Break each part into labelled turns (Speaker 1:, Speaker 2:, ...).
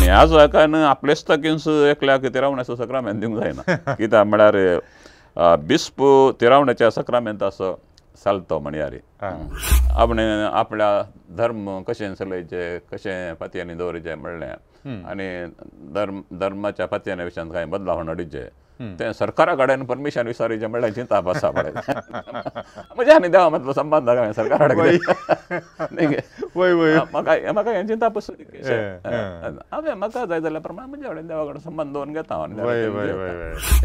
Speaker 1: आनी ह्या जाकान आपलेच तकींस एकल्याक तिरावण्याचो सक्रामेंत दिवंक जायना कित्याक म्हळ्यार बिस्प तिरावण्याच्या सक्रामेंताचो चलतो म्हणयार आपणे आपल्या धर्म कशें चलयचे कशें पातयेंनी दवरचें म्हणलें आनी धर्माच्या पातयेच्या विशयान कांय बदलाव हाडचे तें सरकारा कडेन परमिशन विचारचें म्हणल्यार चिंता आसा पळय म्हणजे आनी देवा मतलो संबंद काय सरकारा कडेन म्हाका हें चिंता पसून हांवें म्हाका जाय जाल्या प्रमाणे म्हजे कडेन देवा कडेन संबंद दवरून घेता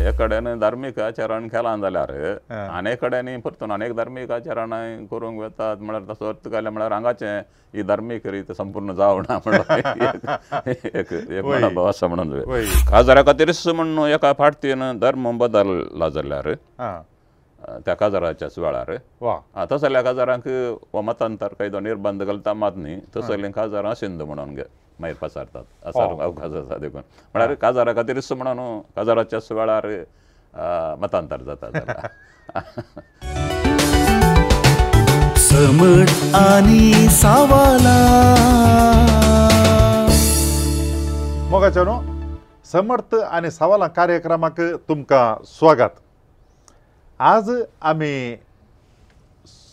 Speaker 1: हे कडेन धार्मीक आचरण केलां जाल्यार आनी कडेन परतून आनीक धार्मीक आचरणां करूंक वेतात म्हळ्यार तसो अर्थ घालें म्हळ्यार हांगाचें ही धार्मीक रीत संपूर्ण जावना म्हणून एक मनोभाव आसा म्हणून काजारा खातीरच म्हणून एका फाटतीन धर्म बदलला जाल्यार त्या काजाराच्या सुवाळार तस जाल्यार काजारांक हो मतांतर कायदो निर्बंध घालता मात न्ही तस जाल्यार काजारां सिंध म्हणून मागीर पसारतात असा अवकाश आसा देखून म्हळ्यार काजारा खातीरच म्हणून काजाराच्या सुवाळार मतांतर जाता
Speaker 2: समट आनी सावाला
Speaker 3: मोगाच्यानो समर्थ आणि सवालां कार्यक्रमाक तुमकां स्वागत. आज आमी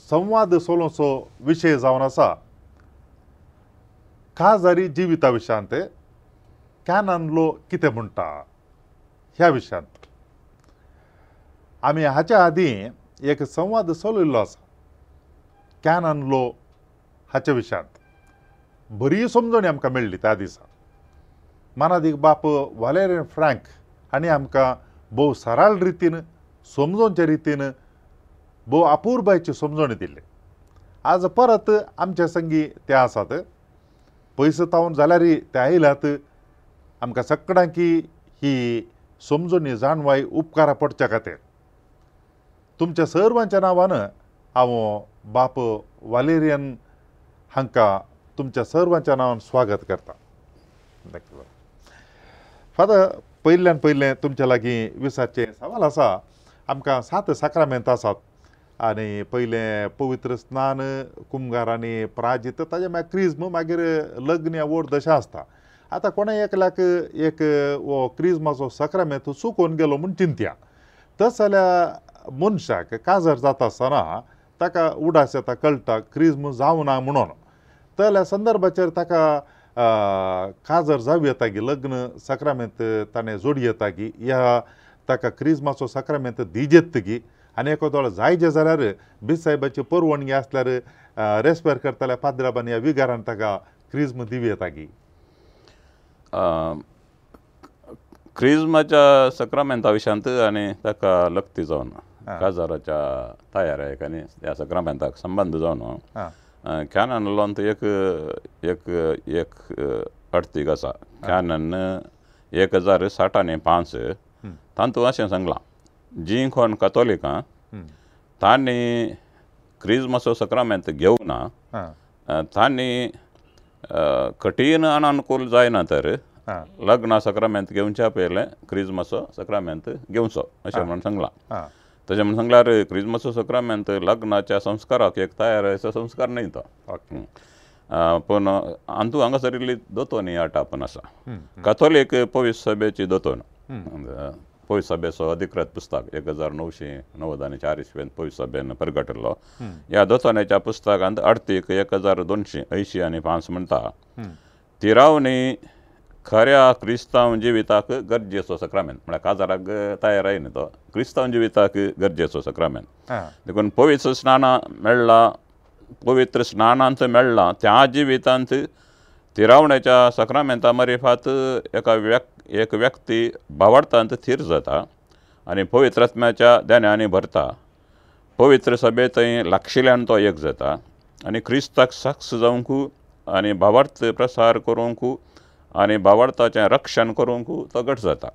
Speaker 3: संवाद सोलोवचो विशय जावन आसा काजारी जिविता विशयांत कॅनन लॉ कितें म्हणटा ह्या विशयांत. आमी हाच्या आदीं एक संवाद चलयल्लो आसा कॅनन लॉ हाच्या विशयांत. बरी समजणी आमकां मेळ्ळी त्या दिसा. मानादीक बाप वालेरियन फ्रँक हांणी आमकां भोव सरळ रितीन समजोवचे रितीन भोव अपूर्बायेची समजणी दिल्ली. आज परत आमच्या संगी ते आसात. पयस तावन जाल्यारय ते आयल्यात. आमकां सगळ्यांकी ही समजणी जाणवाय उपकारा पडच्या खातीर तुमच्या सर्वांच्या नांवान हांव बाप वालेरियन हांकां तुमच्या सर्वांच्या नांवान स्वागत करता. फादर, पयल्यान पयलें तुमच्या लागीं विचारचें सवाल आसा. आमकां 7 सक्रामेंत आसात आनी पयलें पवित्र स्नान, कुमगार आनी प्राजित, ताजे मागीर क्रिज्म, मागीर लग्न या व्हड दशा आसता. आतां कोणा एकल्याक एक हो क्रिज्माचो सक्रामेंत चुकोवन गेलो म्हूण चिंत्या. तस जाल्यार मनशाक काजर जाता आसतना ताका उडास येता, कळटा क्रिज्म जावना म्हणून. त्या संदर्भाचेर ताका काजर जावं येता की लग्न सक्रामेंत ताणें जोडी येता की ह्या ताका क्रिज्माचो सक्रामेंत दिजेत की आनी एकोदो जायजे जाल्यार बीस साहेबाची परवणगी आसल्यार रेस्पेर करताल्या पाद्राबान ह्या विगारान ताका क्रिज्म दिवी येता की.
Speaker 1: क्रिज्माच्या सक्रामेंता विशयांत आनी ताका लक्ती जावन काजाराच्या तयारेक आनी ह्या सक्रामेंताक संबंद जावन कॅनन लॉंत एक एक एक अर्थीक आसा. कॅनन 1065 तांतूं अशें सांगलां जीं कोण कॅथोलिकां तांणी क्रिज्माचो सक्रामेंत घेवना तांणी कठीण अनानुकूल जायना तर लग्ना सक्रामेंत घेवच्या पयलें क्रिज्माचो सक्रामेंत घेवचो अशें म्हणून सांगलां. तशें म्हणून सांगल्यार क्रिज्माचो सक्रामेंत लग्नाच्या संस्काराक एक तयारेचो संस्कार न्ही तो. पूण हातूं हांगासर इल्ली दोतोन ही आटापण आसा. कॅथोलीक पवित्र सभेची दोतोन, पवित्र सभेचो अधिकृत पुस्तक 1990 इस्वेंत पवित्र सभेन प्रगटलो. ह्या दोतोनेच्या पुस्तकांत अर्थीक 1285 म्हणटा तिरावणी खऱ्या क्रिस्तांव जिविताक गरजेचो सक्रामेंत. म्हळ्यार काजाराक तयार न्ही तो, क्रिस्तांव जिविताक गरजेचो सक्रामेंत. देखून पवित्र स्नाना मेळ्ळा, पवित्र स्नानांत मेळ्ळा त्या जिवितांत तिरावण्याच्या सक्रामेंता मार्फत एक व्यक्ती भावार्थांत थीर जाता आनी पवित्र आत्म्याच्या ध्यानांनी भरता. पवित्र सभेंत लागशिल्ल्यान तो एक जाता आनी क्रिस्ताक साक्ष जावंक आनी भावार्थ प्रसार करूंक आनी भावार्थाचें रक्षण करूंक तो घट जाता.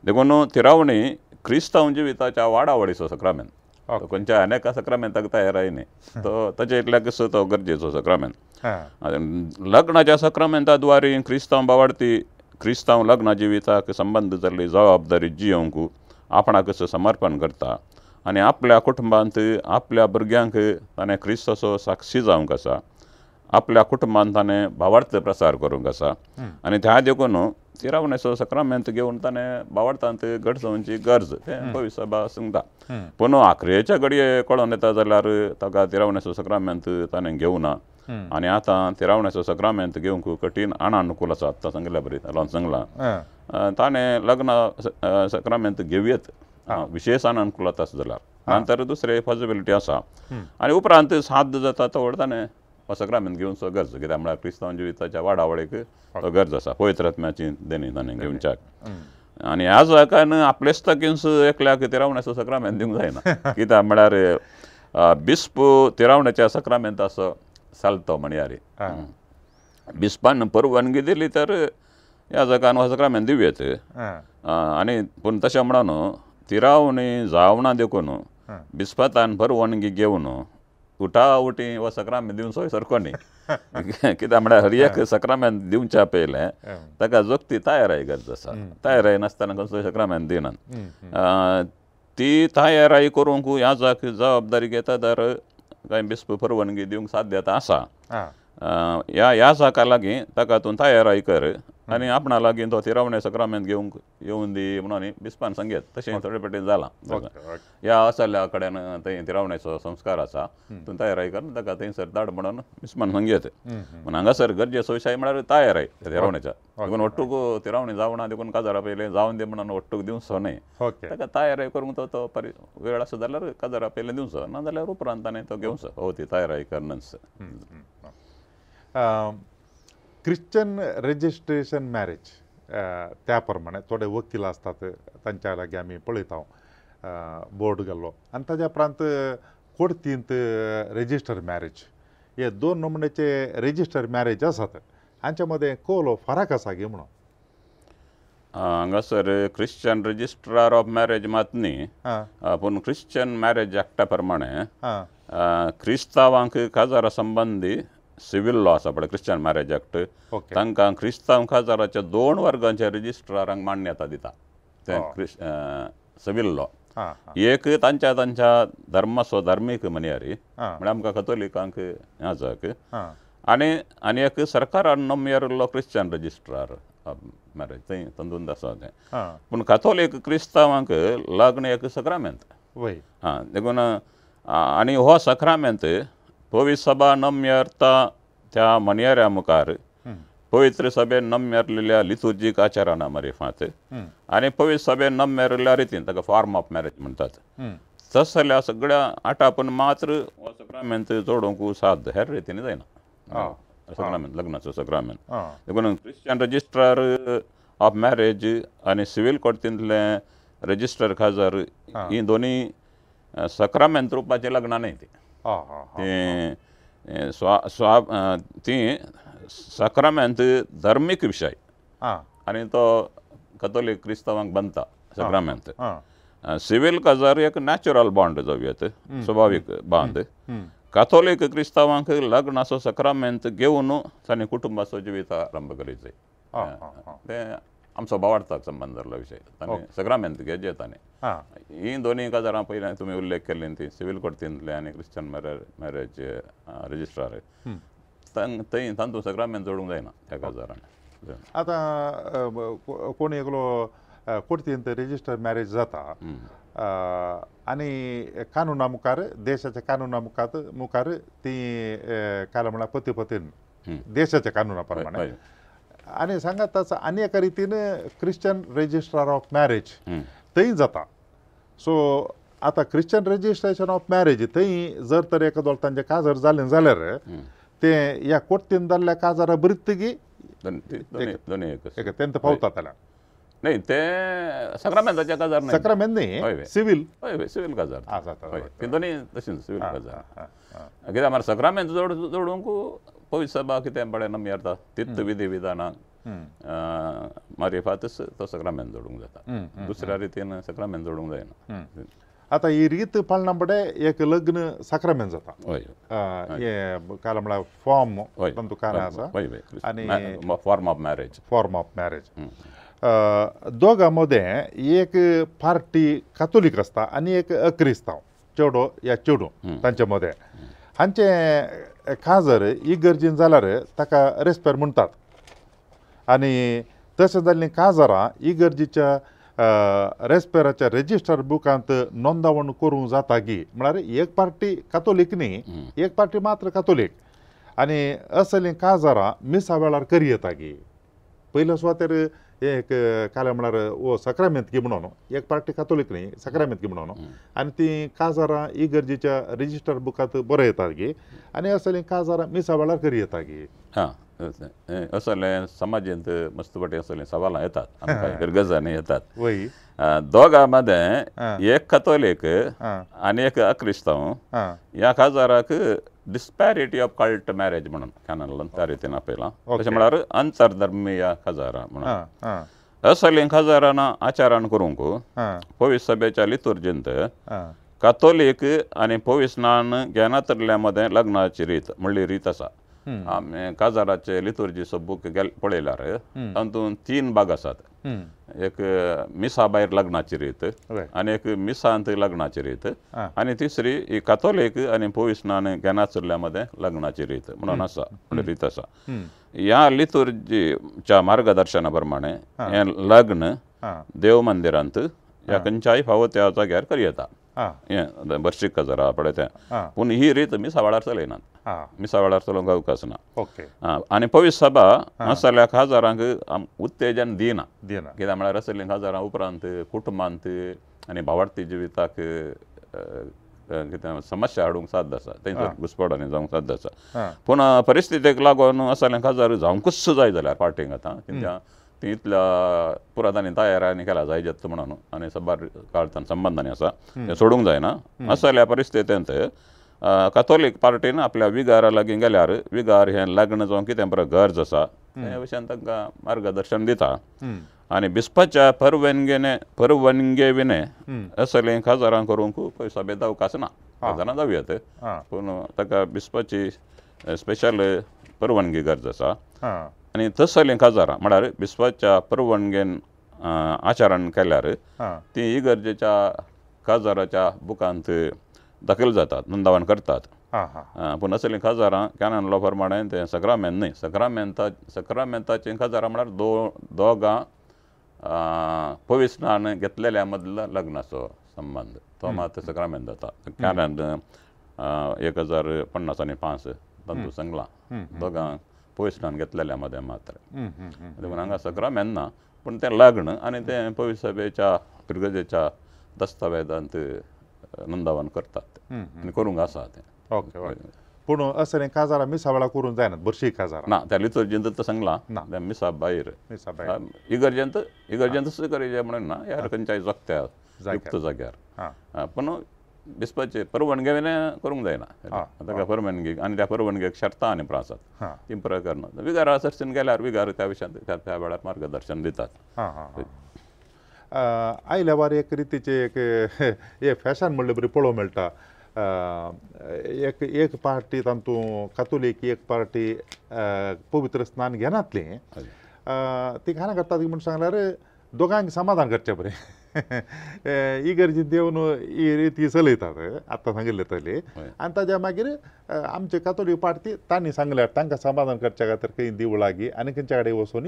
Speaker 1: देखून तिरावणी क्रिस्तांव जिविताच्या वाडावडीचो सक्रामेंत. खंयच्या अनेका सक्रामेंताक तयार न्ही तो ताचे इतल्याकच तो गरजेचो सक्रामेंत. लग्नाच्या सक्रामेंता द्वारे क्रिस्तांव भावार्थी क्रिस्तांव लग्ना जिविताक संबंद जाल्ली जबाबदारी जियोंक आपणाकच समर्पण करता आनी आपल्या कुटुंबांत आपल्या भुरग्यांक ताणें क्रिस्ताचो साक्षी जावंक आसा आपल्या कुटुंबान ताणें भावार्थ प्रसार करूंक आसा आनी त्या देखून तिरावणेचो सक्रामेंत घेवन ताणें भावार्थांत घट जावची गरज तें पवित्र सभा सांगता पूण आखरेच्या घडये कळोन येता जाल्यार ताका तिरावणेचो सक्रामेंत ताणें घेवना आनी आतां तिरावणेचो सक्रामेंत घेवंक कठीण अनानुकूल आसा आतां सांगल्या बरी सांगलां ताणें लग्न सक्रामेंत घेवयेत विशेष अनानुकूलता आसा जाल्यार नंतर दुसरे पॉसिबिलिटी आसा आनी उपरांत साध्य जाता तो ताणें सक्रामेंत घेवचो गरज कित्याक म्हळ्यार क्रिस्तांव जिविताच्या वाडावळेक तो गरज आसा पवित्र आत्म्याची देणी ताणें घेवच्याक आनी ह्या जाकान आपलेच तकीनच एकल्याक तिरावण्याचो सक्रामेंत दिवंक जायना कित्याक म्हळ्यार बिस्प तिरावण्याच्या सक्रामेंताचो सालतो म्हणयार बिस्पान परवानगी दिली तर ह्या जाकान हो सक्रामेंत दिवयेत आनी पूण तशें म्हणून तिरावणी जावना देखून बिस्पातान परवानगी घेवन उठा उठी हो सक्रामेंत दिवचो सारको न्ही कित्याक म्हळ्यार हर एक सक्रामेंत दिवच्या पयलें ताका जोगती तयाराय गरज आसा तयाराय नासतना खंयचोय सक्रामेंत दिनात ती तयाराय करूंक ह्या जाक जबाबदारी घेता तर कांय बिस्प परवानगी दिवंक साध्यता आसा ह्या जाका लागीं ताका तूं तयाराय कर आनी आपणा लागीं तो तिरावणे सक्रामेंत घेवंक येवन दी म्हणून बिस्पान सांगेत तशें थोडे फावटी जालां ह्या असल्या कडेन थंय तिरावणेचो संस्कार आसा तूं तयाराय कर ताका थंयसर धाड म्हणून बिस्पान सांगेत पूण हांगासर गरजेचो विशय म्हळ्यार तयाराय तिरावणेच्या देखून ओट्टूक तिरावणी जावना देखून काजारा पयलें जावन दी म्हणून ओट्टूक दिवचो न्हय ताका तयाराय करूंक तो वेळ आसा जाल्यार काजारा पयलें दिवचो नाजाल्यार उपरांत ताणें तो घेवचो हो ती तयाराय करनच
Speaker 3: क्रिश्चन रेजिस्ट्रेशन मॅरेज त्या प्रमाणे थोडे वकील असतात तांच्या लागीं आमी पळयता बोर्ड गेल्लो आनी ताज्या उपरांत कोर्टींत रेजिस्टर मॅरेज हे दोन नमुन्याचे रेजिस्टर मॅरेज आसात हांच्या मदें कोलो फरक आसा गे म्हणून
Speaker 1: हांगासर क्रिश्चन रजिस्ट्रार ऑफ मॅरेज मात न्ही पूण क्रिश्चन मॅरेज एक्टा प्रमाणे क्रिस्तांवांक काजारा संबंदी सिवील लॉ आसा पळय क्रिश्चन मॅरेज एक्ट तांकां क्रिस्तांव काजाराच्या 2 वर्गांच्या रजिस्ट्रारांक मान्यता दिता ते सिवील लॉ एक तांच्या धर्माचो धर्मीक म्हणयारी म्हळ्यार आमकां कथोलिकांक ह्या जाक आनी एक सरकारान नमयल्लो क्रिश्चन रजिस्ट्रार मॅरेज थंय तातूंत आसा तें पूण कथोलीक क्रिस्तांवांक लग्न एक सक्रामेंत देखून आनी हो सक्रामेंत पवित्र सभा नम्यरता त्या म्हणयाऱ्या मुखार पवित्र सभेन नम्यरलेल्या लिथुर्जीक आचाराना मारिफांत आनी पवित्र सभेन नम्यरलेल्या रितीन ताका फॉर्म ऑफ मॅरेज म्हणटात तस जाल्यार सगळ्या आटापून मात्र हो सक्रामेंत जोडूंक साध्य हेर रितीन जायना सक्रामेंत लग्नाचो सक्रामेंत देखून क्रिश्चन रजिस्ट्रार ऑफ मॅरेज आनी सिवील कोर्टींतले रजिस्टर खाजर ही दोनी सक्रामेंत रुपाचें लग्नां न्हय ती सक्रामेंत धर्मीक विशय आनी तो कथोलीक क्रिस्तांवांक बांदता सक्रामेंत सिवील काजार एक नॅचरल बॉन्ड जावयेत स्वाभावीक बांद कथोलीक क्रिस्तांवांक लग्नाचो सक्रामेंत घेवन तांणी कुटुंबाचो जिवीत आरंभ करीत ते आमचो भावार्थाक संबंद जाल्लो विशय तांणी सक्रामेंत घेवचे तांणी ही दोनी काजारां पयलीं तुमी उल्लेख केल्ली ती सिवील कोर्टींतले आनी क्रिश्चन मॅरेज रजिस्ट्रार थंय तातूंत सक्रामेंत जोडूंक जायना त्या काजारांनी
Speaker 3: आतां कोणी एकलो कोर्टींत रेजिस्टर मॅरेज जाता आनी कानुना मुखार देशाच्या कानुना मुखार ती काय म्हळ्यार पती पत्नी देशाच्या कानुना प्रमाणे आनी सांगात तसं आनी एका रितीन क्रिश्चन रेजिस्ट्रार ऑफ मॅरेज थंय जाता सो आतां क्रिश्चन रेजिस्ट्रेशन ऑफ मॅरेज थंय जर तर एखादो तांचें काजार जालें जाल्यार ते ह्या कोर्टीन जाल्ल्या काजारा बरीतगी तेंत पावतात जाल्यार
Speaker 1: न्हय ते सक्रामेंताच्या काजार न्हय
Speaker 3: सक्रामेंत न्हय सिवील
Speaker 1: सिवील काजार ती दोनी तशींच सिवील काजार कित्याक म्हळ्यार सक्रामेंत जोडूंक पवित्र सभा कितें बरें नमयरता तित्त विधी विधानाक मारिफातच तो सक्रामेंत जोडूंक जाता दुसऱ्या रितीन सक्रामेंत जोडूंक जायना
Speaker 3: आतां ही रीत पाळना फुडें एक लग्न सक्रामेंत जाता हे काय म्हळ्यार फॉर्म तातूंत काय आसा
Speaker 1: आनी फॉर्म ऑफ मॅरेज
Speaker 3: दोगां मदें एक पार्टी कातोलीक आसता आनी एक अक्रिस्तांव चेडो या चेडू तांचे मदें हांचे जर इगर्जीन जाल्यार ताका रेस्पेर म्हणटात आनी तशें जाल्लें जरा इगर्जीच्या रेस्पेराच्या रेजिस्टर बुकांत नोंदवण करूंक जाता गी म्हळ्यार एक पार्टी कातोलीक न्ही एक पार्टी मात्र कातोलीक आनी असलीं जरा मिसा वेळार करी येता गी पयल्या सुवातेर एक काले म्हळ्यार वो सक्रामेंत गी म्हणून एक पार्टी कातोलीक न्ही सक्रामेंत गी म्हणून आनी ती जरा इगर्जीच्या रेजिस्टर बुकांत बरोय येतात गी आनी असलीं जरा मिसा वेळार करी येता गी
Speaker 1: हां असले समाजांत मस्तपटी असले सवालां येतात आमकां गजानी येतात
Speaker 3: वय
Speaker 1: दोगां मध्ये एक कथोलीक आनी एक अक्रिस्तांव ह्या काजाराक डिस्पॅरिटी ऑफ कल्ट मॅरेज म्हणून कॅनलान त्या रितीन आपयलां तशें म्हळ्यार अंतरधर्मीय काजारां म्हणून असलीं काजारां आचारान करूंक पवित्र सभेच्या लितुर्जींत कातोलीक आनी पवित्र स्नान घेनातल्या मदें लग्नाची रीत म्हणली रीत आसा आमी काजाराचे लितुर्जीचो बूक पळयल्यार तातूंत 3 भाग आसात एक मिसा भायर लग्नाची रीत आनी एक मिसांत लग्नाची रीत आनी तिसरी ही कातोलीक आनी पवित्र स्नान घेनाचल्या मदें लग्नाची रीत म्हणून आसा रीत आसा ह्या लितुर्जीच्या मार्गदर्शना प्रमाणे हें लग्न देव मंदिरांत ह्या खंयच्याय फावो त्या जाग्यार करी येता हें बर्शीक काजारा पळय तें पूण ही रीत मिसा वेळार चलयनात मिसा वेळार चलोवंक अवकाश ना आनी पवित्र सभा असल्या काजारांक उत्तेजन दिना कित्याक म्हळ्यार असलीं काजारां उपरांत कुटुंबांत आनी भावार्थी जिविताक कितें समस्या हाडूंक साध्य आसा थंयसर घुसपडांनी जावंक साध्य आसा पूण परिस्थितीक लागून असलें काजार जावंकूच जाय जाल्यार पार्टींक आतां कित्याक ती इतल्या पुरातांनी तयारांनी केला जाय जेत म्हणून आनी सबार काळांत संबंधांनी आसा ते सोडूंक जायना असल्या परिस्थितींत कातोलीक पार्टीन आपल्या विगारा लागीं गेल्यार विगार हें लग्न जावं कितें बरें गरज आसा त्या विशयान तांकां मार्गदर्शन दिता आनी बिस्पाच्या परवानगे विने असलें काजारां करूंक सभेत अवकाश ना काजारां जावं येत पूण ताका बिस्पाची स्पेशल परवानगी गरज आसा आनी तसलीं काजारां म्हळ्यार बिस्पाच्या परवानगेन आचारण केल्यार ती इगर्जेच्या काजाराच्या बुकांत दाखल जातात नोंदवण करतात पूण असलीं काजारां कॅनन लॉ प्रमाणे ते सक्रामेंत न्ही सक्रामेंताचीं काजारां म्हळ्यार दोगां पवित्र स्नान घेतलेल्या मदलो लग्नाचो संबंध तो मात सक्रामेंत जाता कॅनन 1050 तातूंत सांगलां दोगां पवित्र स्नान घेतलेल्या मदें मात्र देखून हांगा सक्रामेंत ना पूण तें लग्न आनी तें पवित्र सभेच्या इगर्जेच्या दस्तावेजांत नोंदवण करतात आनी करूंक आसा तें
Speaker 3: ओके पूण असलें काजारां मिसा वेळार करूंक जायना बर्शीक काजारां
Speaker 1: ना त्या लितुर्जींत तो सांगलां मिसा भायर इगर्जेंत स्विकारिजे म्हणून ना ह्या खंयच्याय जोगत्या युक्त जाग्यार पूण बिस्पाचे परवानगे विने करूंक जायना ताका परवानगी आनी त्या परवानगेक शर्तां आनी आसात ती प्रकार ना विगारा सर्तीन गेल्यार विगार त्या विशयान त्या वेळार मार्गदर्शन दितात
Speaker 3: आयल्या वार एक रितीचे एक फॅशन म्हणले बरी पळोवंक मेळटा एक पार्टी तातूंत कातोलीक एक पार्टी पवित्र स्नान घेनातली ती खाना करतात म्हणून सांगल्यार दोगांक समाधान करचें बरें इगर्जीन देवन ही रिती चलयतात आतां सांगिल्ले तले आनी ताज्या मागीर आमचे कातोलीक पार्टी तांणी सांगल्यार तांकां समाधान करच्या खातीर खंय देवळागी आनी खंयच्या कडेन वचून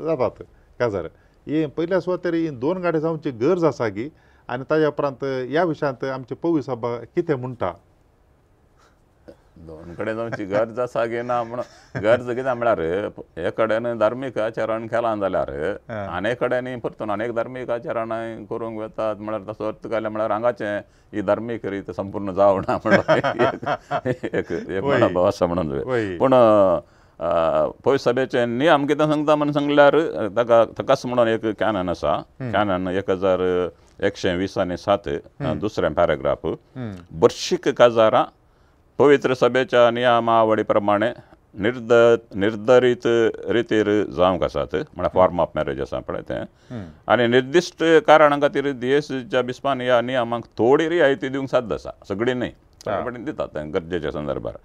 Speaker 3: जातात काजार ही पयल्या सुवातेर ही 2 गाडी जावची गरज आसा गी आनी ताज्या उपरांत ह्या विशयांत आमची पवित्र सभा कितें म्हणटा
Speaker 1: 2 कडेन जावची गरज आसा गे ना म्हणून गरज कितें म्हळ्यार एक कडेन धार्मीक आचरण केलां जाल्यार आनी एक कडेन परतून आनी एक धार्मीक आचरण करूंक वतात म्हळ्यार तसो अर्थ केले म्हळ्यार हांगाचें ही धार्मीक रीत संपूर्ण जावना म्हणून एक मनोभाव आसा म्हणून पूण पवित्र सभेचे नियम कितें सांगता म्हणून सांगल्यार ताकाच म्हणून एक कॅनन आसा कॅनन 1120/7 दुसरें पॅरेग्राफ बर्शीक काजारां पवित्र सभेच्या नियमावळी प्रमाणे निर्धारीत रितीर जावंक आसात म्हळ्यार फॉर्म ऑफ मॅरेज आसा पळय तें आनी निर्दिश्ट कारणां खातीर DSच्या बिस्पान ह्या नियमांक थोडी रियायती दिवंक साध्य आसा सगळीं न्ही दितात तें गरजेच्या संदर्भार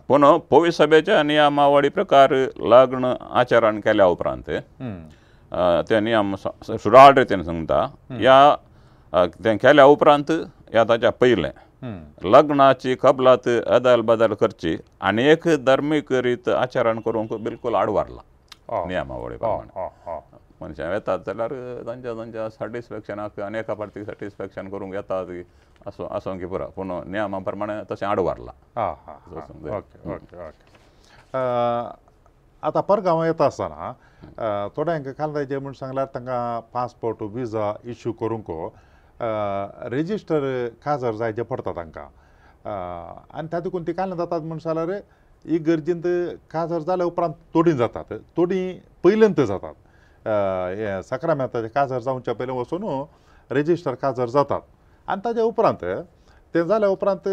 Speaker 1: पूण पवित्र सभेच्या नियमावळी प्रकार लग्न आचरण केल्या उपरांत ते नियम सुडाळ रितीन सांगता ह्या तें केल्या उपरांत ह्या ताच्या पयलें लग्नाची कबलात अदल बदल करची आणि एक धार्मिक रीत आचरण करूंक बिलकुल आडवारला नियमावळी प्रमाणे मनशां येतात जाल्यार तांच्या सॅटिस्फॅक्शनाक आनी एका पार्टीक सॅटिस्फॅक्शन करूंक येतात असो की पुरा पूण नियमा प्रमाणे तशें आडवारला
Speaker 3: ओके ओके ओके आतां परगांव येता आसतना थोड्यांक कांदाचे म्हूण सांगल्यार तांकां पासपोर्ट विजा इश्यू करूंक रेजिस्टर काजर जायचे पडटा तांकां आनी तातूंत ती कांय जातात म्हूण सांगल्यार ही गरजेंत काजर जाल्या उपरांत तोडीं जातात तोडीं पयलेंत जातात हे सक्रामेंताचे काजर जावच्या पयलीं वचून रेजिस्टर काजर जातात आनी ताजे उपरांत ते जाल्या उपरांत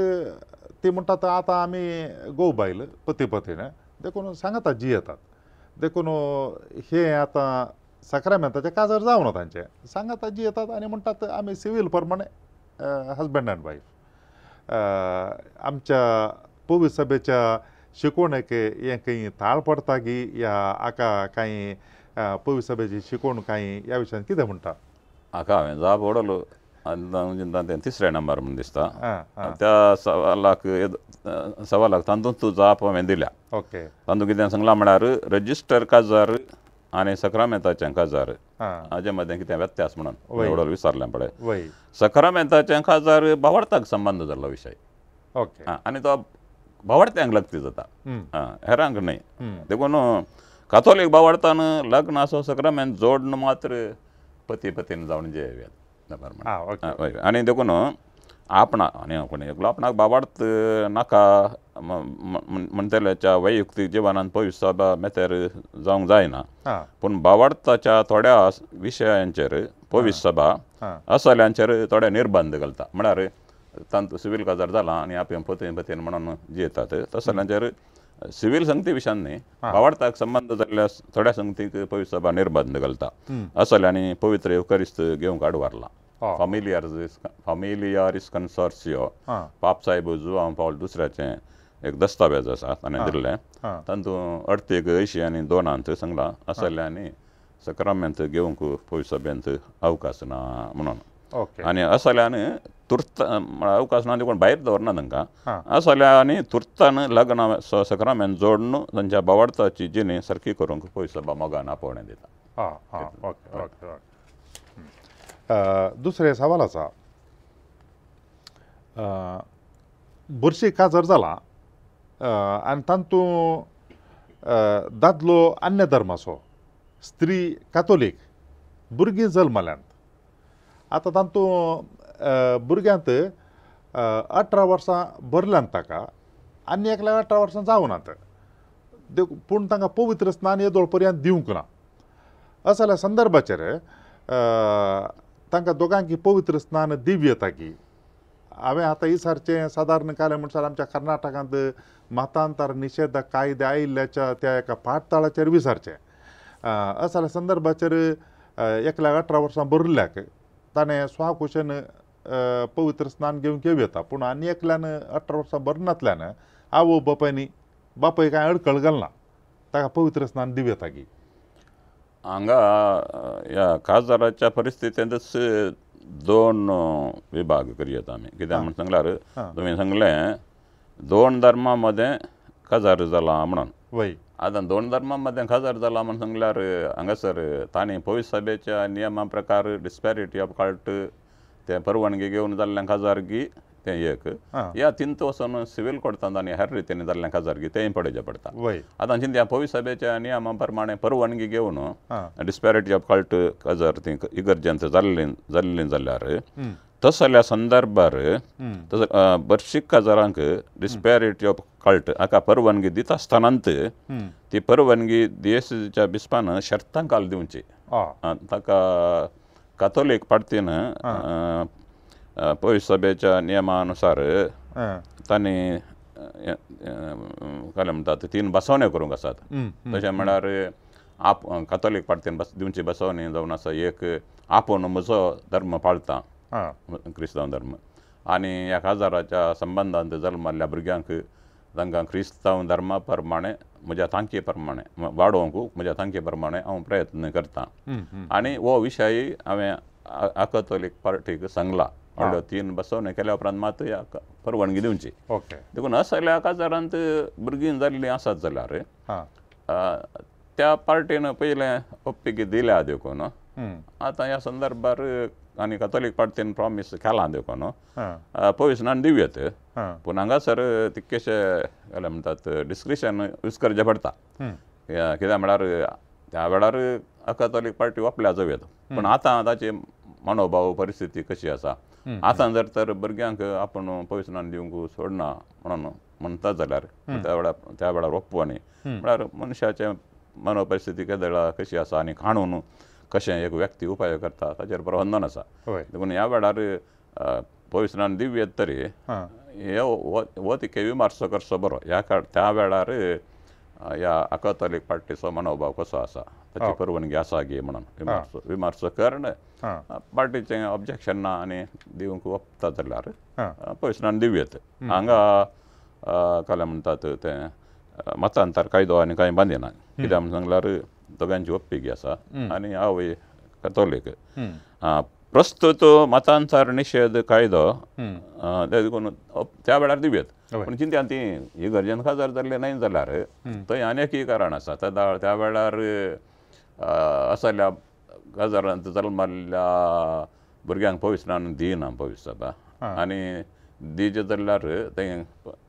Speaker 3: ती म्हणटात आतां आमी घोव बायल पती पत्नी देखून सांगातात जी येतात देखून हे आतां सक्रामेंताचे काजर जावना तांचे सांगातात जी येतात आनी म्हणटात आमी सिवील प्रमाणे हजबंड अँड वायफ आमच्या पवित्र सभेच्या शिकवणेक हें खंय ताळ पडटा की या हाका कांय पवित्र सभेची शिकवण कांय ह्या विशयान कितें म्हणटा
Speaker 1: हाका हांवें जाप ओडलो आनी तिसरे नंबर म्हूण दिसता त्या सवालाक तातूंत तूं जाप हांवें दिल्या
Speaker 3: ओके
Speaker 1: तातूंत कितें सांगलां म्हळ्यार रजिस्टर काजार आनी सक्रामेंताचें काजार हाजे मदें कितें व्यत्यास म्हणून ओडोल विचारलें पळय
Speaker 3: वय
Speaker 1: सक्रामेंताचें काजार भावार्थाक संबंद जाल्लो विशय
Speaker 3: ओके
Speaker 1: आनी तो भावार्थ्यांक लक्ती जाता हेरांक न्हय देखून कातोलीक भावार्थान लग्न असो सक्रामेंत जोडन मात्र पती पतीन जावन जेवयात आनी देखून आपणाक आनी कोणी एकलो आपणाक भावार्थ नाका म्हणटल्याच्या वैयक्तीक जिवनांत पवित्र सभा मेतेर जावंक जायना पूण भावार्थाच्या थोड्या विशयांचेर पवित्र सभा असल्यांचेर थोडे निर्बंध घालता म्हळ्यार तांतू सिवील काजार जाला आनी आपले पतीन पतीन म्हणून जियेतात तसल्यांचेर सिवील संगती विशयान न्ही भावार्थाक संबंध जाल्ल्या थोड्या संगतीक पवित्र सभा निर्बंध घालता असल्यांनी पवित्र युकरिस्त घेवंक आडवारला फामिलियारिस कन्सोर्सियो पाप साहेब जुआंव पावल दुसऱ्याचें एक दस्तावेज आसा ताणें दिल्लें तातूंत अर्थीक 80 आनी 2 सांगलां असल्यांनी सक्रामेंत घेवंक पवित्र सभेंत अवकाश ना म्हणून आनी असल्यान तुर्त अवकाश ना देखून भायर दवरना तांकां असल्यांनी तुर्तान लग्न सक्रामेंत जोडून तांच्या भावार्थाची जिणी सारकी करूंक पवित्र सभा मोगान आपोवणें दिता
Speaker 3: ओके ओके दुसरे सवाल आसा बुरशी काजर जाला आनी तातूंत दादलो अन्य धर्माचो स्त्री कातोलीक भुरगीं जल्मल्यांत आतां तातूंत भुरग्यांत 18 वर्सां भरल्यांत ताका आनी एकल्या 18 वर्सां जावनात पूण तांकां पवित्र स्नान येदोळ पर्यंत दिवंक ना असल्या संदर्भाचेर तांकां दोगांकी पवित्र स्नान दिवं येता की हांवें आतां इसारचें सादारण कालें म्हणसर आमच्या कर्नाटकांत मतांतर निशेध कायदे आयिल्ल्याच्या त्या एका पाठताळाचेर विचारचें असल्या संदर्भाचेर एकल्या 18 वर्सां भरल्याक ताणें स्वाकुशेन पवित्र स्नान घेवंक येता पूण आनी एकल्यान 18 वर्सां भरनातल्यान आवय बापाय कांय अडखळ घालना ताका पवित्र स्नान दिवं येता की
Speaker 1: हांगा ह्या काजाराच्या परिस्थितींतच 2 विभाग करयात आमी कित्याक म्हणून सांगल्यार तुमी सांगलें 2 धर्मां मदें काजार जाला म्हणून
Speaker 3: वय
Speaker 1: आतां 2 धर्मां मदें काजार जाला म्हणून सांगल्यार हांगासर तांणी पवित्र सभेच्या नियमा प्रकार डिस्पॅरिटी ऑफ कल्ट ते परवानगी घेवन जाल्ल्या काजारगी तें एक या तिंत वचून सिवील कोर्टांत आनी हेर रितीन जाल्ल्या काजारगी तेंय पळोवचें पडटा आतां चिंत्या पवित्र सभेच्या नियमा प्रमाणे परवानगी घेवन डिस्पॅरिटी ऑफ कल्ट काजार ती इगर्जेंत जाल्ली जाल्यार तसल्या संदर्भार बरशीक काजारांक डिस्पॅरिटी ऑफ कल्ट हाका परवानगी दिता आसतनांत ती परवानगी DSCच्या बिस्पान शर्तां घाल दिवची ताका कातोलीक पार्टीन पवित्र सभेच्या नियमानुसार तांणी काय म्हणटात 3 बसवण्यो करूंक आसात तशें म्हळ्यार कातोलीक पार्टीन दिवची बसवणी जावन आसा एक आपूण म्हजो धर्म पाळटा क्रिस्तांव धर्म आनी ह्या काजाराच्या संबंदांत जल्मल्ल्या भुरग्यांक तांकां क्रिस्तांव धर्मा प्रमाणे म्हज्या तांके प्रमाणे वाडोवंक म्हज्या तांके प्रमाणे हांव प्रयत्न करतां आनी हो विशय हांवें अकॅथॉलीक पार्टीक सांगला म्हणलं 3 बसवणे केल्या उपरांत मात या परवानगी दिवची
Speaker 3: ओके
Speaker 1: देखून असल्या काजारांत भुरगीं जाल्लीं आसात जाल्यार
Speaker 3: हां
Speaker 1: त्या पार्टीन पयलें ओप्पिकी दिल्या देखून
Speaker 3: हम्म.
Speaker 1: आतां ह्या संदर्भार आनी कॅथोलीक पार्टीन प्रॉमीस केलां देखून
Speaker 3: हां
Speaker 1: पोविशनान दिव्यत
Speaker 3: हां
Speaker 1: पूण हांगासर तितकेशे जाल्यार म्हणटात डिस्क्रिशन यूज करचें पडटा
Speaker 3: हम्म.
Speaker 1: कित्याक म्हळ्यार त्या वेळार अकॅथोलीक पार्टी वापरल्या जाव्यात पूण आतां ताची मनोभाव परिस्थिती कशी आसा आतां जर तर भुरग्यांक आपूण पोविशनान दिवंक सोडना म्हणून म्हणटात जाल्यार त्या वेळार ओप्पू न्ही म्हळ्यार मनशाचे मनोपरिस्थिती केदळा कशी आसा आनी खाणून कशें एक व्यक्ती उपाय करता ताचेर प्रबंधन आसा
Speaker 3: होय
Speaker 1: देखून ह्या वेळार पोविशनान दिव्यत तरी
Speaker 3: हां
Speaker 1: हो तिके विमर्श करचो बरो त्या वेळार ह्या अकॅथोलीक पार्टीचो मनोभाव कसो आसा ताची परवानगी आसा गी म्हणून विमर्श करून
Speaker 3: हां
Speaker 1: पार्टीचें ऑब्जेक्शन ना आनी दिवंक वखता जाल्यार
Speaker 3: हां
Speaker 1: पोविशनान दिव्यत हांगा काय म्हणटात तें मतांतर कायदो आनी कांय बांदिना कित्याक म्हणून सांगल्यार दोगांची ओप्पिकी आसा आनी हांवूय कॅथोलीक प्रस्तुत मतांतर निशेध कायदो ते देखून त्या वेळार दिव्यत पूण चिंत्यान ती इगर्जेन खासदार जाल्ले न्हय जाल्यार थंय आनी एकय कारण आसा त्या वेळार असल्या गजारांत जल्माल्ल्या भुरग्यांक पोविशनान दिना पोवीस सभा आनी दिजे जाल्यार थंय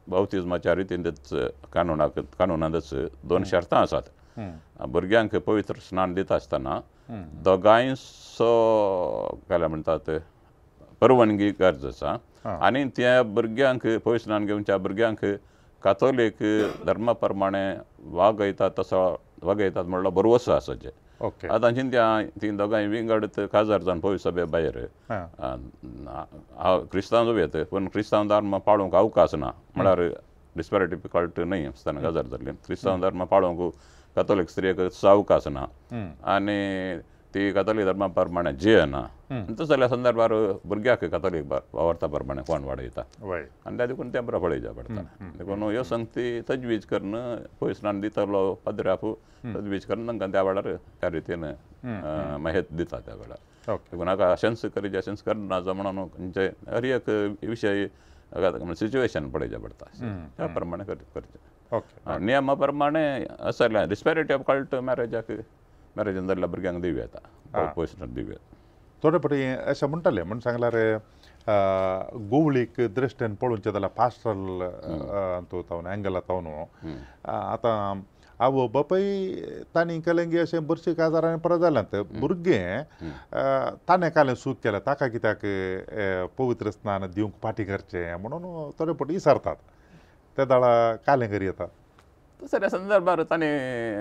Speaker 1: बावतिजमाच्या रितीनच कानुनांतच 2 शर्तां आसात भुरग्यांक पवित्र स्नान दिता आसतना दोगांयचो काय म्हणटात परवानगी गरज आसा आनी त्या भुरग्यांक पोविशनान घेवच्या भुरग्यांक कॅथोलीक धर्मा प्रमाणे वागयतात तसो वागयतात म्हणलो बरोवसो आसाचे
Speaker 3: ओके
Speaker 1: आतां चिंत्या ती दोगांय विंगड खासदार जावन पोवीस सभे भायर क्रिस्तांव जाव्यात पूण क्रिस्तांव धर्म पाळूंक अवकाश ना म्हळ्यार डिस्पॅरिटी कल्ट न्हय आसतना गजार जाल्ली क्रिस्तांव धर्म पाळूंक कॅथोलीक स्त्रियेक अवकाश ना आनी ती कॅथोलीक धर्मा प्रमाणे जियेना तस जाल्या संदर्भार भुरग्याक कॅथोलीक वावरता प्रमाणे कोण वाडयता
Speaker 3: वय
Speaker 1: आनी त्या देखून तें बरें पळयचें पडटा देखून ह्यो संगती तजवीज करून पोविशनान दितलो पदरापू तजवीज करून तांकां त्या वेळार त्या रितीन माहिती दिता त्या वेळार
Speaker 3: ओके
Speaker 1: देखून हाका सेन्स करीत सेन्स करना म्हणून खंयचे हर एक विशय सिच्युएशन पळयचें पडटा त्या प्रमाणे करचें
Speaker 3: ओके
Speaker 1: नियमा प्रमाणे आसल्या डिस्पॅरिटी ऑफ कल्ट मॅरेजान जाल्ल्या भुरग्यांक दिव्य येता पोविशनान दिव्य
Speaker 3: थोडे फावटी अशें म्हणटाले म्हण सांगल्यार गोवळीक दृश्टीन पळोवचें जाल्यार पास्टरल हातूंत एंगलांत आतां आवय बापूय तांणी केलें गी अशें बरशीं काजारांनी परत जाल्यात भुरगें ताणें कालें सूख केलें ताका कित्याक पवित्र स्नान दिवंक फाटीं करचें म्हणून थोडे फावटी विचारतात ते दाळा कालें करी येता
Speaker 1: दुसऱ्या संदर्भार तांणी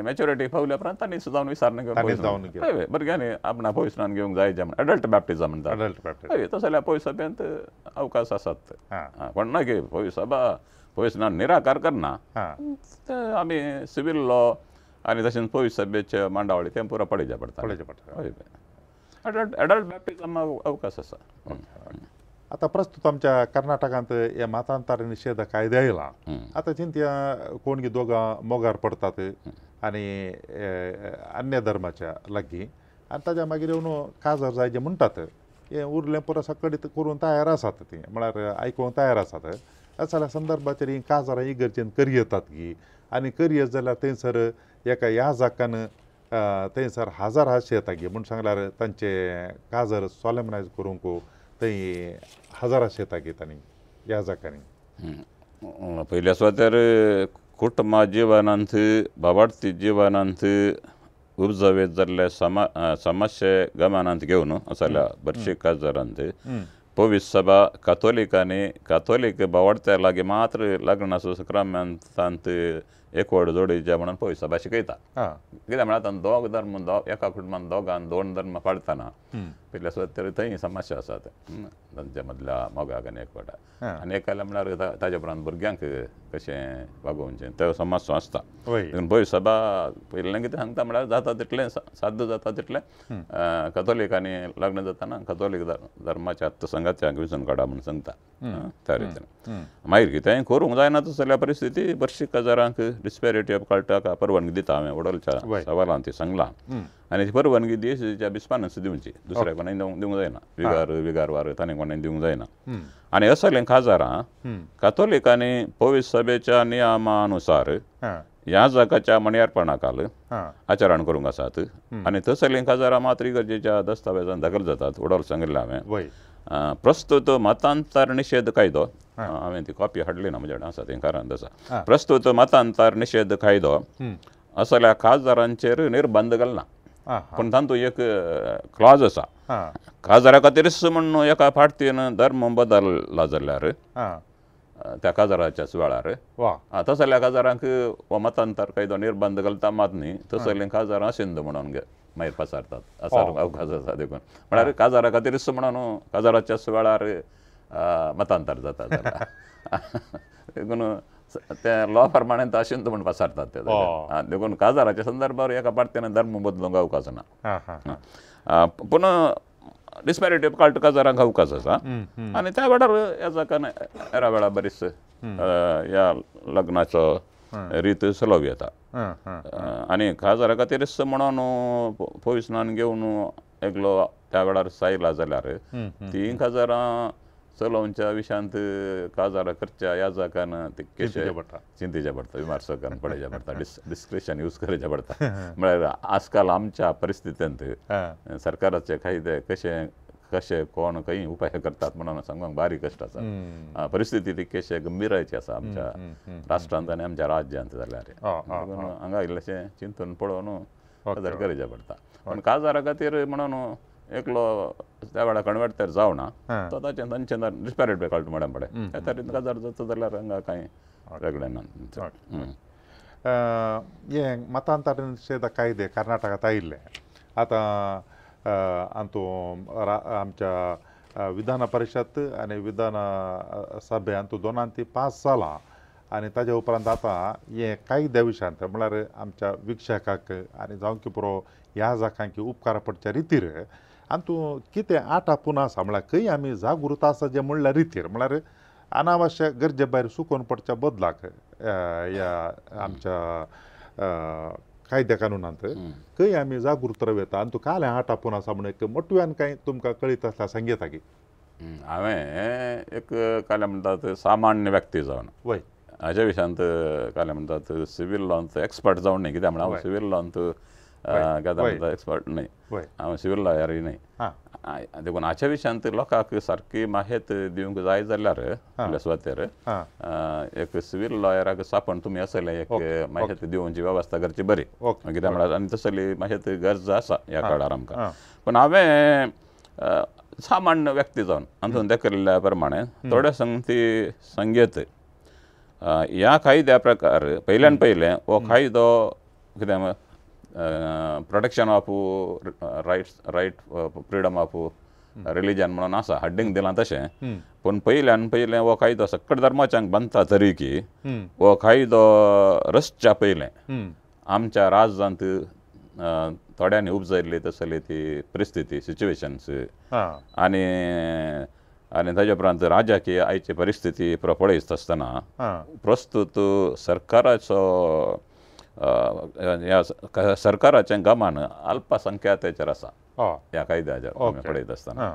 Speaker 1: मॅच्युरिटी पावल्या उपरांत तांणी सुद्दां विचारणा घेवंक भुरग्यांनी आपणा पोविशनान घेवंक जायचें म्हण एडल्ट बॅप्टिजम म्हणटा
Speaker 3: अडल्ट बॅप्टिजम
Speaker 1: हय तस जाल्यार पोवीस सभेंत अवकाश आसात
Speaker 3: हां
Speaker 1: पण ना की पोवीस सभा पोविशनान निराकार करना
Speaker 3: हां
Speaker 1: आमी सिवील लॉ आनी तशेंच पोवीस सभेचे मांडावळी तें पुरो पळयचें पडटा
Speaker 3: पळयचें पडटा
Speaker 1: हय एडल्ट बॅप्टिजम अवकाश आसा
Speaker 3: आतां प्रस्तुत आमच्या कर्नाटकांत हे मतांतर निशेध कायदे आयला आतां चिंत्या कोण गी दोगां मोगार पडतात आनी अन्य धर्माच्या लागीं आनी ताच्या मागीर येवन काजार जाय जे म्हणटात हें उरलें पुरो सकळीत करून तयार आसात ती म्हळ्यार आयकूंक तयार आसात जाल्यार संदर्भाचेर ही काजारां इगर्जेन करी येतात गी आनी करी येत जाल्यार थंयसर एका ह्या जाकान थंयसर हजार हातशे येता गी म्हूण सांगल्यार तांचे काजार सोलेमनायज करूंक थंय हजाराशे येता गी तांणी ह्या जाकांनी
Speaker 1: पयल्या सुवातेर कुटुंबा जिवनांत बाबार्थी जिवनांत उपजवेत जाल्ले समस्ये गमनांत घेवन जाल्यार बरशी काजारांत पोवीस सभा कॅथोलीक बावार्थ्या लागीं मात्र लग्नाचो सक्रामेंतांत एकवट जोडीचे म्हणून पोवीस सभा शिकयता कित्याक म्हळ्यार आतां दोग धर्म एका कुटुंबान दोगांक 2 धर्म पाळतना पयल्या सुवातेर थंय समस्या आसात तांच्या मदल्या मोगाक आनी एकवटा आनी एक जाल्यार म्हळ्यार ताचे उपरांत भुरग्यांक कशें वागोवचें तो समस्या आसता देखून पोवीस सभा पयलें कितें सांगता म्हळ्यार जाता तितलें साध्य जाता तितलें कॅथोलिकांनी लग्न जाताना कॅथोलीक धर्माच्या संगात्यांक विचून काडा म्हणून सांगता त्या रितीन मागीर कितेंय करूंक जायना तस जाल्यार परिस्थिती बरशी काजारांक डिस्पॅरिटी ऑफ कल्टाका परवानगी दिता हांवें वडोलच्या सवालान ती सांगलां आनी ती परवानगी देशाच्या बिस्पानस दिवची दुसऱ्या कोणाय दिवंक जायना विगारवार ताणें कोणाय दिवंक जायना आनी असलें खाजारां कातोलिकांनी पवित्र सभेच्या नियमानुसार ह्या जागाच्या मणयारपणाखाल आचरण करूंक आसात आनी तसलें खाजारां मात्र गरजेच्या दस्तावेजान दाखल जातात वडोल सांगिल्लें हांवें प्रस्तुत मतांतर निषेध कायदो हांवें ती कॉपी हाडली ना म्हजे कडेन आसा तें कारण आसा प्रस्तुत मतांतर निषेध कायदो असल्या खासदारांचेर निर्बंध घालना पूण तातूंत एक क्लॉज आसा खासदारा खातीरच म्हणून एका फाटतीन धर्म बदलला जाल्यार त्या खासदाराच्या सुवाळ्यार तसल्या खासदारांक हो मतांतर कायदो निर्बंध घालता मात न्ही तसलें खासदारां सिंध म्हणून मागीर पसारतात असा अवकाश आसा देखून म्हळ्यार खासदारा खातीरच म्हणून खासदाराच्या सुवाळ्यार मतांतर जाता जाल्यार देखून ते लॉ प्रमाणे सिंध म्हणून पसारतात ते देखून खासदाराच्या संदर्भावर एका पार्टीन धर्म बदलूंक अवकाश ना पूण डिस्पॅरिटी ऑफ कल्ट खासदारांक अवकाश आसा आनी त्या वेळार ह्या जाकान एरा वेळा बरीच ह्या लग्नाचो रीत चलोव येता आनी खासदारा खातीरच म्हणून पविस्नान घेवन एकलो त्या वेळार सायला जाल्यार ती खासदारां चलोवच्या विशयांत खासदारां करच्या ह्या जाकान ते केशे चिंतेचे पडटा विमर्शकान पळोवचें पडटा डिस्क्रिशन यूज करचें पडटा म्हळ्यार आजकाल आमच्या परिस्थितींत सरकाराचे कायदे कशे कोण खंय उपाय करतात म्हणून सांगूंक भारी कश्ट आसा परिस्थिती ती कशे गंभीरायची आसा आमच्या राष्ट्रांत आनी आमच्या राज्यांत जाल्यार हांगा इल्लेशें चिंतून पळोवन हजर करचें पडटा पूण खासदारा खातीर म्हणून एकलो त्या वेळा कन्वर्टर जावना तो तांचे डिस्पॅरिटी कल्ट म्हणून पडे त्या तरेन खासदार जाता जाल्यार हांगा कांय वेगळें ना
Speaker 3: हे मतांतर निषेध कायदे कर्नाटकांत आयिल्ले आतां आमच्या विधान परिशद आनी विधान सभे हातूंत दोनांनी पास जालां आनी ताजे उपरांत आतां हे कायद्या विशयांत म्हळ्यार आमच्या विक्षकाक आनी जावं की पुरो ह्या जाकांक उपकार पडच्या रितीर हातूंत कितें आटा पुना आसा म्हळ्यार खंय आमी जागृत आसा जे म्हणल्या रितीर म्हळ्यार अनावश्यक गरजे भायर सुकोवन पडच्या बदलाक ह्या आमच्या कायद्या कानुनांत खंय आमी जागृत रावता आनी तूं काल आटा पुना आसा म्हणून एक मोटव्यान कांय तुमकां कळीत आसल्यार सांगेता की
Speaker 1: हांवें एक काले म्हणटात सामान्य व्यक्ती जावन
Speaker 3: वय
Speaker 1: हाच्या विशयांत काले म्हणटात सिवील लॉंत एक्सपर्ट जावन न्ही कित्याक म्हळ्यार हांव सिवील लॉंत एक्सपर्ट न्हय हांव सिवील लॉयरूय न्हय देखून हाच्या विशयांत लोकांक सारकी माहिती दिवंक जाय जाल्यार आपल्या सुवातेर एक सिवील लॉयराक सापण तुमी असले एक माहिती दिवची वेवस्था करची बरी कित्याक म्हळ्यार आनी तसली माहिती गरज आसा ह्या काळार आमकां पूण हांवें सामान्य व्यक्ती जावन हातूंत दाखयल्ल्या प्रमाणे थोड्या संगती संगीत ह्या कायद्या प्रकार पयल्यान पयलें हो कायदो कितें protection of right freedom of religion म्हणून आसा हड्डींक दिलां तशें पूण पयल्यान पयलें हो कायदो सकट धर्माच्यांक बांदता तरी की हो कायदो रसच्या पयलें आमच्या राज्यांत थोड्यांनी उपजयल्ली तसली ती परिस्थिती सिच्युएशन्स आनी ताजे उपरांत राजकीय आयची परिस्थिती पळयत आसतना प्रस्तुत सरकाराचो ह्या सरकाराचें गमान अल्पसंख्याकाचेर आसा ह्या कायद्याचेर पळयत आसतना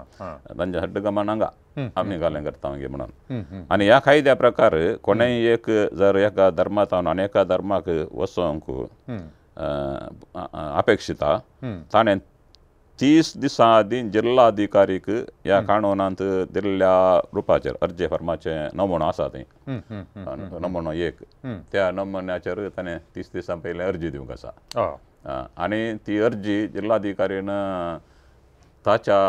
Speaker 1: तांचें हड्ड गमान हांगा आमी घालें करता मागीर म्हणून आनी ह्या कायद्या प्रकार कोणेय एक जर एका धर्मांतल्यान आनी एका धर्माक वचोंक अपेक्षिता ताणें 30 दिसां आदीं जिल्लाधिकारीक ह्या काणूनांत दिल्ल्या रुपाचेर अर्जे फॉर्माचें नमुनो आसा थंय नमुनो एक त्या नमुन्याचेर ताणें 30 दिसां पयलें अर्जी दिवंक आसा आनी ती अर्जी जिल्लाधिकारीन ताच्या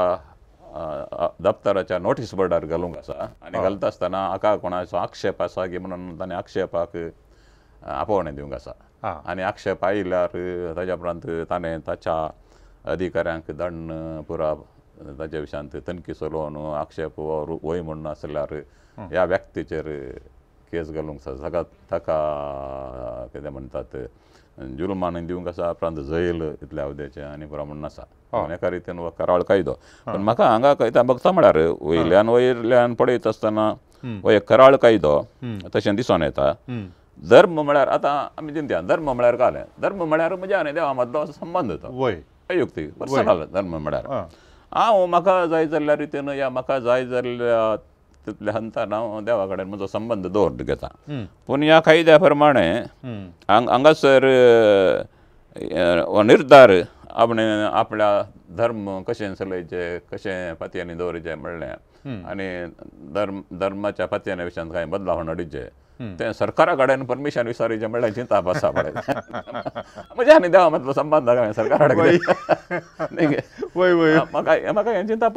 Speaker 1: दफ्तराच्या नोटीस बोर्डार घालूंक आसा आनी घालता आसतना हाका कोणाचो आक्षेप आसा की म्हणून ताणें आक्षेपाक आपोवणें दिवंक आसा आनी आक्षेप आयल्यार ताच्या उपरांत ताणें ताच्या अधिकाऱ्यांक दंड पुराव ताच्या विशयांत तनखी चलोवन आक्षेप वय म्हणून आसल्यार ह्या व्यक्तीचेर केस घालूंक आसा ताका कितें म्हणटात जुलमान दिवंक आसा उपरांत जैल इतल्या अवधेचें आनी पुरो म्हणून आसा एका रितीन हो कराळ कायदो पूण म्हाका हांगा कळटा बघता म्हळ्यार वयल्यान पळयत आसतना हो एक कराळ कायदो तशें दिसून येता धर्म म्हळ्यार आतां आमी चिंतया धर्म म्हळ्यार काय धर्म म्हळ्यार म्हज्या आनी देवा मदलो संबंद तो
Speaker 3: वय
Speaker 1: वैयक्तीक पर्सनल धर्म म्हळ्यार हांव म्हाका जाय जाल्ल्या रितीन या म्हाका जाय जाल्ल्या तितल्या हंतान हांव देवा कडेन म्हजो संबंद दवरत घेता पूण ह्या कायद्या प्रमाणे हांगासर हो निर्धार आपणें आपल्या धर्म कशें चलयचे कशें पातयेंनी दवरचें म्हणलें आनी धर्माच्या पातयेच्या विशयान कांय बदलाव हाडचे तें सरकारा कडेन परमिशन विचारचें म्हणल्यार चिंता आसा पळय म्हज्या आनी देवा मदलो संबंद हांवें सरकारा कडेन म्हाका हें चिंता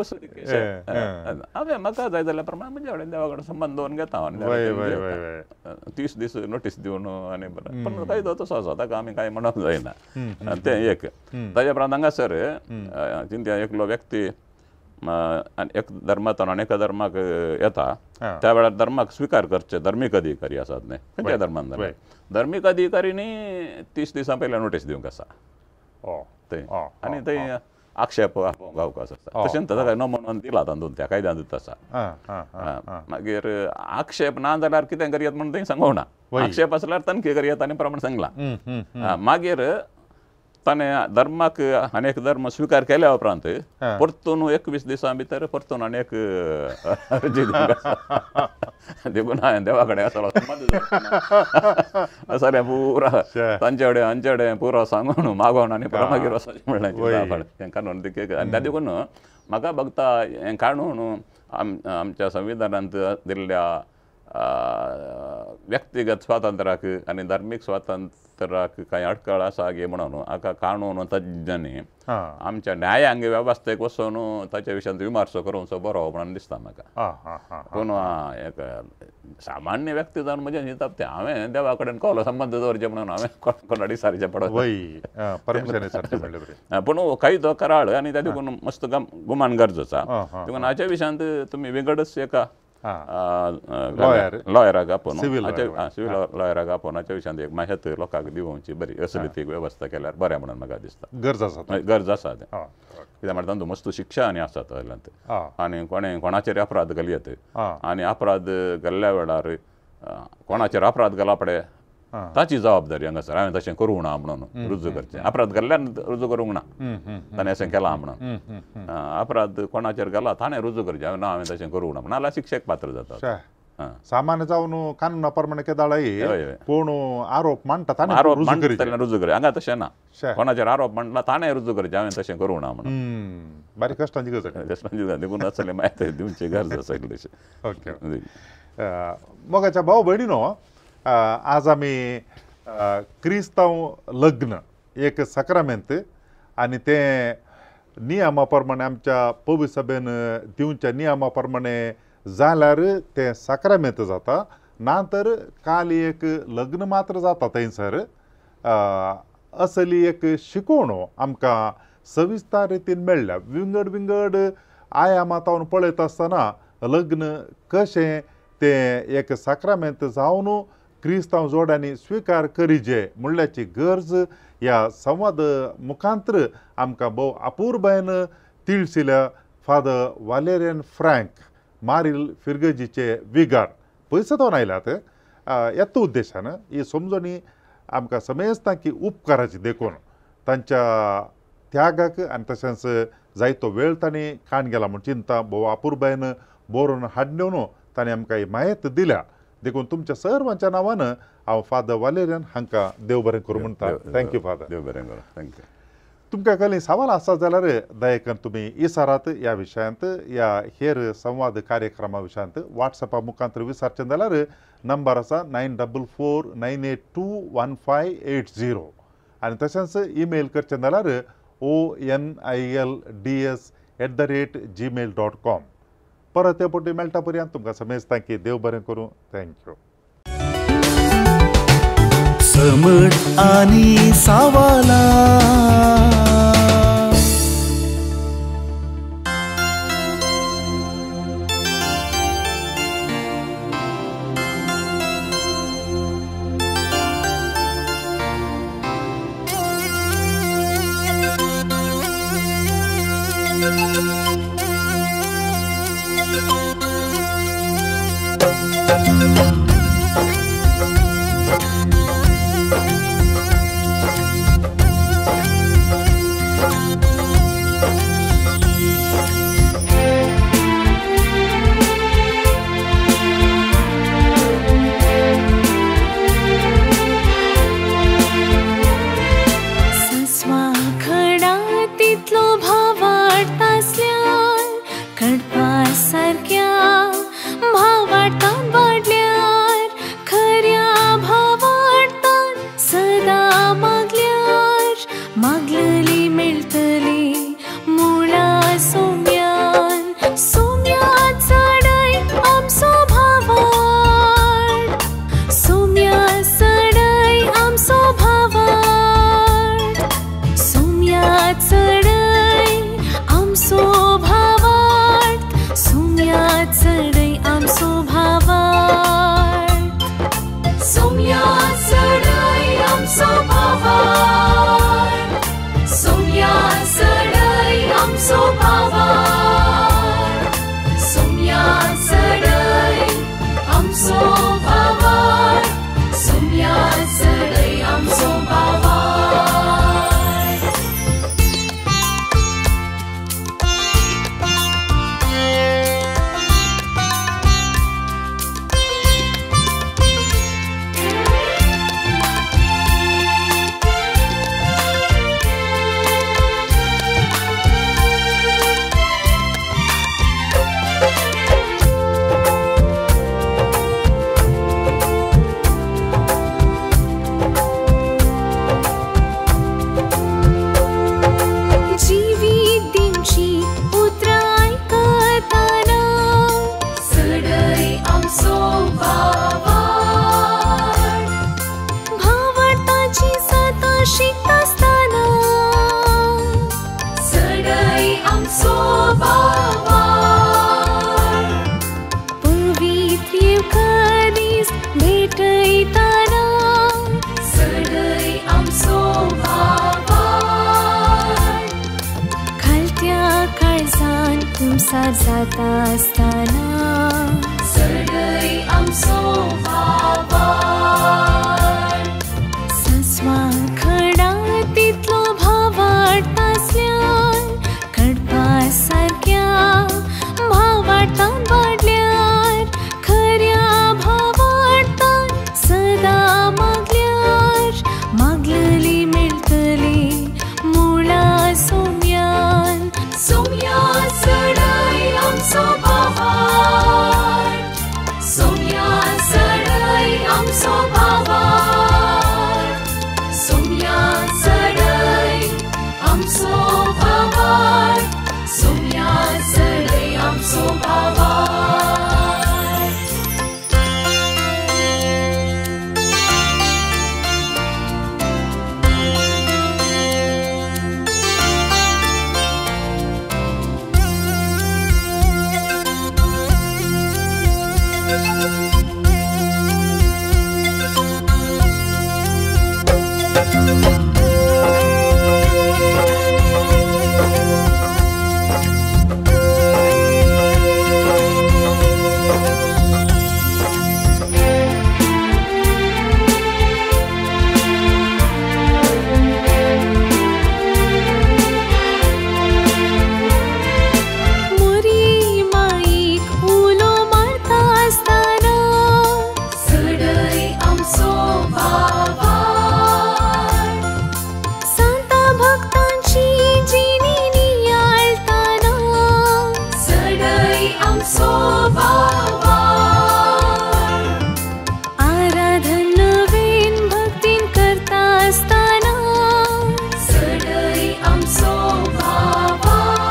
Speaker 1: हांवें म्हाका जाय जाल्या प्रमाणे म्हज्या कडेन देवा कडेन संबंद दवरून घेता 30 दीस नोटीस दिवन आनी पण कायदो तसो आसा ताका आमी कांय म्हणूंक जायना तें एक ताच्या उपरांत हांगासर चिंतया एकलो व्यक्ती एक धर्मांतल्यान आनी एका धर्माक येता त्या वेळार धर्माक स्विकार करचे धर्मीक अधिकारी आसात न्ही खंयच्या धर्मान धर्मीक अधिकारीनी 30 दिसां पयलीं नोटीस दिवंक आसा थंय आनी थंय आक्षेप गावक आसता तशें ताका नो म्हणून दिला तातूंत त्या कायद्यान दिता आसा मागीर आक्षेप ना जाल्यार कितें करयत म्हणून थंय सांगूंक ना आक्षेप आसल्यार तनखी करयत आनी प्रमाण सांगलां मागीर ताणें धर्माक आनी एक धर्म स्विकार केल्या उपरांत परतून 21 दिसां भितर परतून आनी एक अर्जी देखून हांवें देवा कडेन असलें पुरा तांचे कडेन हांचे कडेन पुरो सांगून मागोवन आनी परत मागीर वचचें म्हणलें हें काडून आनी त्या देखून म्हाका भगता हें काडून आमच्या संविधानांत दिल्ल्या व्यक्तिगत स्वातंत्र्याक आनी धार्मीक स्वातंत्र्याक कांय अडखळ आसा गे म्हणून हाका काडून तज्ञांनी आमच्या न्यायांग वेवस्थेक वचून ताच्या विशयान विमर्शो करूंक बरो म्हणून दिसता म्हाका पूण एक सामान्य व्यक्ती जावन म्हजें चिंतप तें हांवें देवा कडेन कसलो संबंद दवरचें म्हणून हांवें कोणाक विचारचें पडत पूण कायदो कराळ आनी त्या देखून मस्त गुमान गरज आसा देखून हाच्या विशयांत तुमी विंगडच एका लॉयराक आपोवन सिवील लॉयराक आपोवन हाच्या विशयान एक माहिती लोकांक दिवची बरी असलीती वेवस्था केल्यार बरें म्हणून म्हाका दिसता गरज आसा तें कित्याक म्हळ्यार तातूंत मस्त शिक्षा आनी आसा तातूंत आनी कोणाचेर अपराध घालयत आनी अपराध घाल्ल्या वेळार कोणाचेर अपराध घाला पडे ताची जबाबदारी हांगासर हांवें तशें करूंक ना म्हणून रुजू करचें अपराध घाल्ल्यार रुजू करूंक ना ताणें अशें केलां म्हणून अपराध कोणाचेर घाला ताणें रुजू करचें हांवें तशें करूंक ना नाल्यार शिक्षेक पात्र जाता
Speaker 3: सामान्य जावन कानुना प्रमाणे केदाळय पूण आरोप मांडटा
Speaker 1: आरोप मांडटा रुजू करचें हांगा तशें ना कोणाचेर आरोप मांडला ताणें रुजू करचें हांवें तशें करूंक ना म्हणून
Speaker 3: बारीक कश्टांची गजाल
Speaker 1: देखून असले माहिती दिवची गरज आसा इल्लीशी
Speaker 3: ओके मोगाच्या भाऊ भयणीनो आज आमी क्रिस्तांव लग्न एक सक्रामेंत आनी तें नियमा प्रमाणे आमच्या पवित्र सभेन दिवच्या नियमा प्रमाणे जाल्यार तें सक्रामेंत जाता ना तर काल एक लग्न मात्र जाता थंयसर असली एक शिकवणो आमकां सविस्तर रितीन मेळ्ळ्या विंगड विंगड आयामांतावन पळयत आसतना लग्न कशें तें एक सक्रामेंत जावन क्रिस्तांव जोड्यांनी स्विकार करीचे म्हणल्याची गरज ह्या संवाद मुखांतर आमकां भोव अपूर्बायेन तिळसिल्या फादर वालेरियन फ्रँक मारिल फिर्गजीचे विगार पयसतावन आयल्यात येत उद्देशान ही समजणी आमकां समेस्तां की उपकाराची देखून तांच्या त्यागाक आनी तशेंच जायतो वेळ तांणी काण गेला म्हूण चिंता भोव अपूर्बायेन बरोवन हाडून तांणी आमकां ही माहिती दिल्या देखून तुमच्या सर्वांच्या नांवान हांव फादर वालेरियन हांकां देव बरें करूं म्हणटा थँक्यू फादर
Speaker 1: देव बरें करूं थँक्यू
Speaker 3: तुमकां कसलीं सवाल आसा जाल्यार दयेकन तुमी इसारात ह्या विशयांत ह्या हेर संवाद कार्यक्रमा विशयांत वॉट्सॅपा मुखांतर विचारचें जाल्यार नंबर आसा 9449821580 आनी तशेंच ईमेल करचें जाल्यार onilds@gmail.com परत ते पोटी मेळटा पर्यंत तुमकां समेस्तां की देव बरें करूं थँक्यू
Speaker 2: समट आनी सावाला
Speaker 4: रसान तुमसार जाता असताना सडई आमचो भावार सस्वा खडा तितलो भावाडतासल्यान कडपा सारक्या भावाडतान वाडल्यार खऱ्या भावाडतान सदा मागल्यार मागलली मेळटली मुळा सोम्यान सोम्या सडई आमचो भावार सोम्या सडई आमचो भावार सोम्या सडई आमचो भावार सोम्या सडई आमचो भावार मुरी माईक उलो मारता असताना सडई आमचो भावार सांता भक्तांची जिणी नियाळताना सडई आमचो भावार आराधन नवीन भक्तीन करता असताना सडई आमचो भावार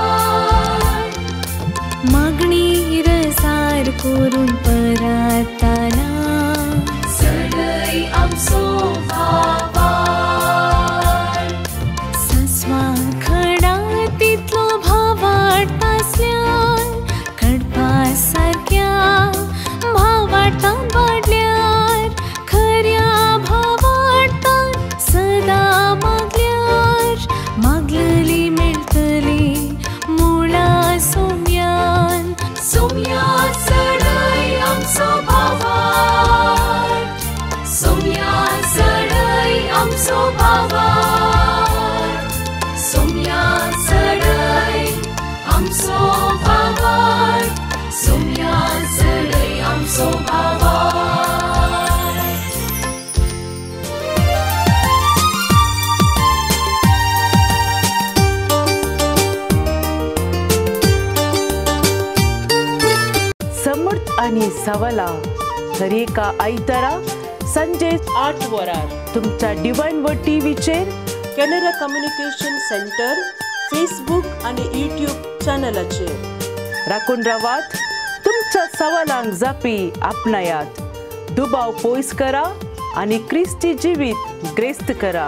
Speaker 4: मागणी रसार करून परताना सडई आमचो भावार सस्वा खडा तितलो भावाडतासल्यान कडपा सारक्या भावाडतान वाडल्यार खऱ्या भावाडतान सदा मागल्यार मागलली मेळटली मुळा सोम्यान सोम्या सडई आमचो भावार सोम्या सडई आमचो भावार सोम्या सडई आमचो भावार सोम्या सडई आमचो भावार
Speaker 5: समर्थ आणि सवाला हर एका आयतारा संजे
Speaker 6: 8 वरार
Speaker 5: तुमच्या डिवाइन वर्ड टीव्हीचेर
Speaker 6: कॅनरा कम्युनिकेशन सेंटर फेसबुक आणि यूट्यूब चॅनलाचेर
Speaker 5: राखून रावात तुमच्या सवालांक जापी आपणायात दुबाव पयस करा आणि क्रिस्ती जिवीत ग्रेस्त करा.